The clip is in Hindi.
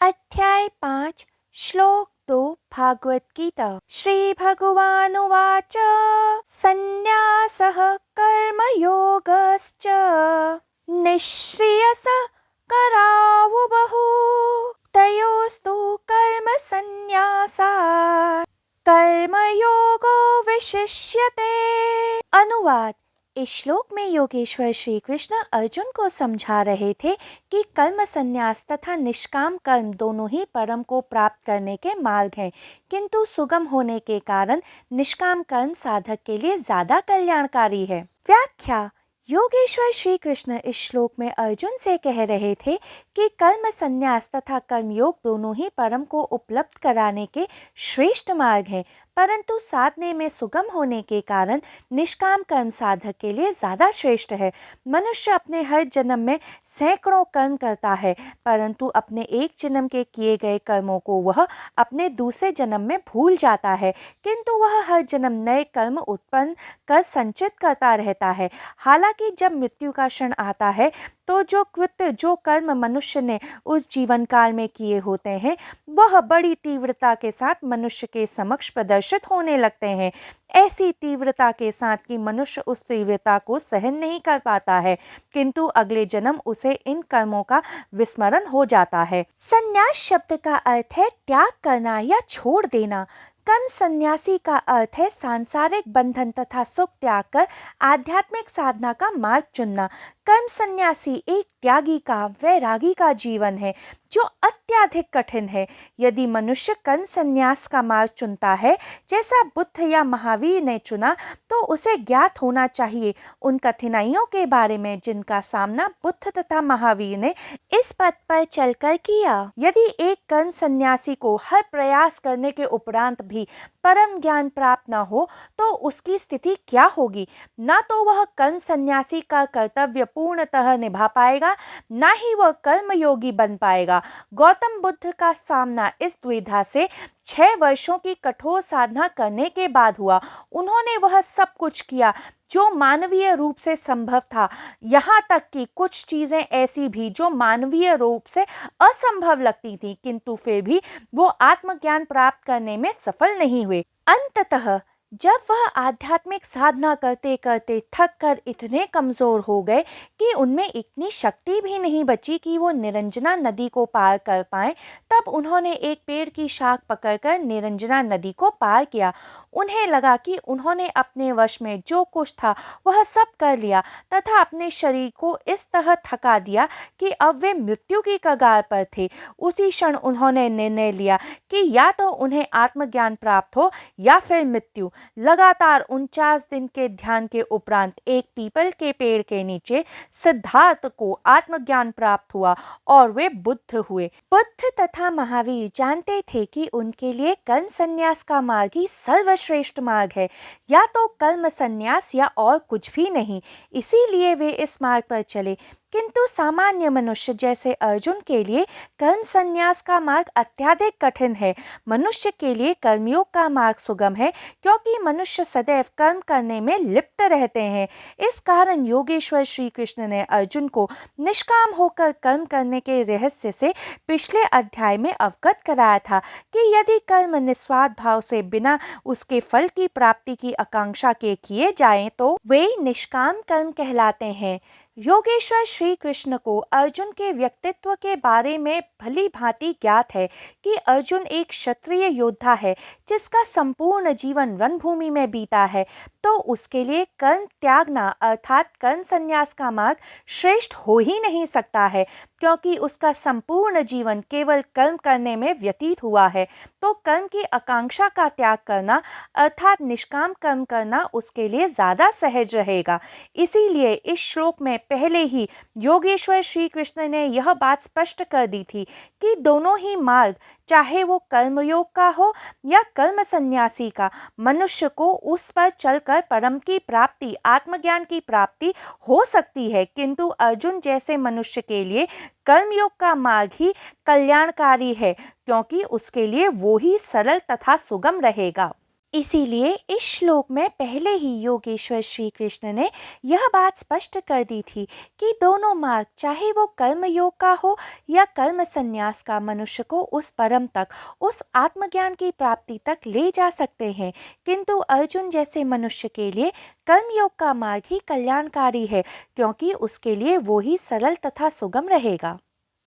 अध्याय 5 श्लोक 2 भागवत गीता। श्री भगवानुवाच संन्यासः कर्मयोगश्च निःश्रेयसः करावुबहु तयोस्तु कर्म संन्यासात् कर्मयोगो विशिष्यते। अनुवाद। इस श्लोक में योगेश्वर श्री कृष्ण अर्जुन को समझा रहे थे कि कर्म संन्यास तथा निष्काम कर्म दोनों ही परम को प्राप्त करने के मार्ग हैं, किंतु सुगम होने के कारण निष्काम कर्म साधक के लिए ज्यादा कल्याणकारी है। व्याख्या। योगेश्वर श्री कृष्ण इस श्लोक में अर्जुन से कह रहे थे कि कर्म संन्यास तथा कर्मयोग दोनों ही परम को उपलब्ध कराने के श्रेष्ठ मार्ग हैं, परंतु साधने में सुगम होने के कारण निष्काम कर्म साधक के लिए ज्यादा श्रेष्ठ है। मनुष्य अपने हर जन्म में सैकड़ों कर्म करता है, परंतु अपने एक जन्म के किए गए कर्मों को वह अपने दूसरे जन्म में भूल जाता है, किंतु वह हर जन्म नए कर्म उत्पन्न कर संचित करता रहता है। हालांकि जब मृत्यु का क्षण आता है तो जो कृत्य जो कर्म मनुष्य ने उस जीवन काल में किए होते हैं वह बड़ी तीव्रता के साथ मनुष्य के समक्ष प्रदर्शित होने लगते हैं, ऐसी तीव्रता के साथ कि मनुष्य उस तीव्रता को सहन नहीं कर पाता है, किंतु अगले जन्म उसे इन कर्मों का विस्मरण हो जाता है। संन्यास शब्द का अर्थ है त्याग करना या छोड़ देना। कर्म संन्यासी का अर्थ है सांसारिक बंधन तथा सुख त्याग कर आध्यात्मिक साधना का मार्ग चुनना। कर्म संन्यासी एक त्यागी का वैरागी का जीवन है जो अत्यधिक कठिन है। यदि मनुष्य कर्म संन्यास का मार्ग चुनता है जैसा बुद्ध या महावीर ने चुना, तो उसे ज्ञात होना चाहिए उन कठिनाइयों के बारे में जिनका सामना बुद्ध तथा महावीर ने इस पथ पर चलकर किया। यदि एक कर्म संन्यासी को हर प्रयास करने के उपरांत भी परम ज्ञान प्राप्त न हो तो उसकी स्थिति क्या होगी। ना तो वह कर्म संन्यासी का कर्तव्य पूर्णतः निभा पाएगा, ना ही वह कर्मयोगी बन पाएगा। गौतम बुद्ध का सामना इस दुविधा से 6 वर्षों की कठोर साधना करने के बाद हुआ। उन्होंने वह सब कुछ किया जो मानवीय रूप से संभव था, यहाँ तक कि कुछ चीजें ऐसी भी जो मानवीय रूप से असंभव लगती थी, किंतु फिर भी वो आत्मज्ञान प्राप्त करने में सफल नहीं हुए। अंततः जब वह आध्यात्मिक साधना करते करते थक कर इतने कमजोर हो गए कि उनमें इतनी शक्ति भी नहीं बची कि वो निरंजना नदी को पार कर पाएं, तब उन्होंने एक पेड़ की शाख पकड़कर निरंजना नदी को पार किया। उन्हें लगा कि उन्होंने अपने वश में जो कुछ था वह सब कर लिया तथा अपने शरीर को इस तरह थका दिया कि अब वे मृत्यु की कगार पर थे। उसी क्षण उन्होंने निर्णय लिया कि या तो उन्हें आत्मज्ञान प्राप्त हो या फिर मृत्यु। लगातार 49 दिन के ध्यान के उपरांत एक पीपल के पेड़ के नीचे सिद्धार्थ को आत्मज्ञान प्राप्त हुआ और वे बुद्ध हुए। बुद्ध तथा महावीर जानते थे कि उनके लिए कर्म संन्यास का मार्ग ही सर्वश्रेष्ठ मार्ग है, या तो कर्म संन्यास या और कुछ भी नहीं। इसीलिए वे इस मार्ग पर चले। किंतु सामान्य मनुष्य जैसे अर्जुन के लिए कर्म संन्यास का मार्ग अत्यधिक कठिन है। मनुष्य के लिए कर्मयोग का मार्ग सुगम है, क्योंकि मनुष्य सदैव कर्म करने में लिप्त रहते हैं। इस कारण योगेश्वर श्री कृष्ण ने अर्जुन को निष्काम होकर कर्म करने के रहस्य से पिछले अध्याय में अवगत कराया था कि यदि कर्म निस्वार्थ भाव से बिना उसके फल की प्राप्ति की आकांक्षा के किए जाएं तो वे निष्काम कर्म कहलाते हैं। योगेश्वर श्री कृष्ण को अर्जुन के व्यक्तित्व के बारे में भली भांति ज्ञात है कि अर्जुन एक क्षत्रिय योद्धा है जिसका संपूर्ण जीवन रणभूमि में बीता है, तो उसके लिए कर्म त्यागना अर्थात कर्म संन्यास का मार्ग श्रेष्ठ हो ही नहीं सकता है, क्योंकि उसका संपूर्ण जीवन केवल कर्म करने में व्यतीत हुआ है। तो कर्म की आकांक्षा का त्याग करना अर्थात निष्काम कर्म करना उसके लिए ज्यादा सहज रहेगा। इसीलिए इस श्लोक में पहले ही योगेश्वर श्री कृष्ण ने यह बात स्पष्ट कर दी थी कि दोनों ही मार्ग, चाहे वो कर्मयोग का हो या कर्म संन्यासी का, मनुष्य को उस पर चलकर परम की प्राप्ति, आत्मज्ञान की प्राप्ति हो सकती है, किंतु अर्जुन जैसे मनुष्य के लिए कर्मयोग का मार्ग ही कल्याणकारी है, क्योंकि उसके लिए वो ही सरल तथा सुगम रहेगा। इसीलिए इस श्लोक में पहले ही योगेश्वर श्री कृष्ण ने यह बात स्पष्ट कर दी थी कि दोनों मार्ग, चाहे वो कर्म योग का हो या कर्म संन्यास का, मनुष्य को उस परम तक, उस आत्मज्ञान की प्राप्ति तक ले जा सकते हैं। किंतु अर्जुन जैसे मनुष्य के लिए कर्म योग का मार्ग ही कल्याणकारी है, क्योंकि उसके लिए वो ही सरल तथा सुगम रहेगा।